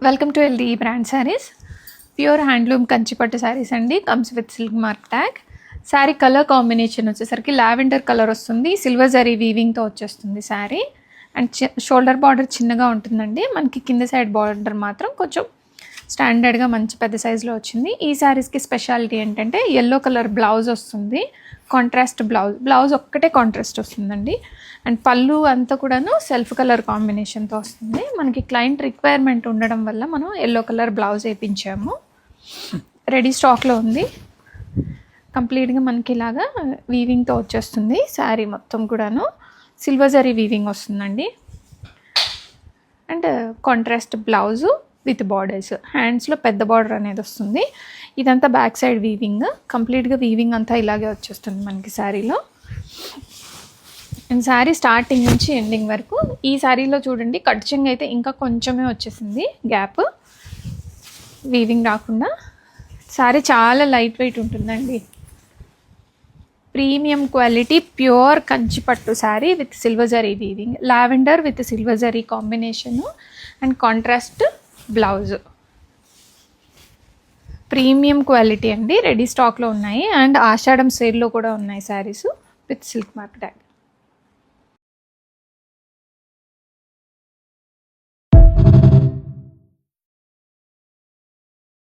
Welcome to L D brand saris. Pure handloom కంచిపట్టు శారీస్ అండి. Comes with silk mark tag. Sari colour combination వచ్చేసరికి lavender colour వస్తుంది, silver zari వీవింగ్తో వచ్చేస్తుంది శారీ. అండ్ షోల్డర్ బార్డర్ చిన్నగా ఉంటుందండి. మనకి కింద సైడ్ బార్డర్ మాత్రం కొంచెం స్టాండర్డ్గా మంచి పెద్ద సైజులో వచ్చింది. ఈ శారీస్కి స్పెషాలిటీ ఏంటంటే ఎల్లో కలర్ బ్లౌజ్ వస్తుంది, కాంట్రాస్ట్ బ్లౌజ్ ఒక్కటే కాంట్రాస్ట్ వస్తుందండి. అండ్ పళ్ళు అంతా కూడాను సెల్ఫ్ కలర్ కాంబినేషన్తో వస్తుంది. మనకి క్లయింట్ రిక్వైర్మెంట్ ఉండడం వల్ల మనం ఎల్లో కలర్ బ్లౌజ్ వేయించాము. రెడీ స్టాక్లో ఉంది. కంప్లీట్గా మనకి ఇలాగా వీవింగ్తో వచ్చేస్తుంది శారీ మొత్తం కూడాను. సిల్వర్ జరీ వీవింగ్ వస్తుందండి. And contrast blouse with borders, హ్యాండ్స్లో పెద్ద బార్డర్ అనేది వస్తుంది. ఇదంతా బ్యాక్ సైడ్ వీవింగ్, కంప్లీట్గా వీవింగ్ అంతా ఇలాగే వచ్చేస్తుంది మనకి శారీలో. అండ్ శారీ స్టార్టింగ్ నుంచి ఎండింగ్ వరకు ఈ శారీలో చూడండి, కట్ చెంగ్ అయితే ఇంకా కొంచెమే వచ్చేసింది, గ్యాప్ వీవింగ్ రాకుండా. శారీ చాలా లైట్ వెయిట్ ఉంటుందండి. Premium quality pure Kanchipattu sari with silver zari weaving, lavender with silver zari combination and contrast blouse. Premium quality అండి. రెడీ స్టాక్లో ఉన్నాయి. అండ్ ఆషాఢం సేల్లో కూడా ఉన్నాయి saris with silk mark tag.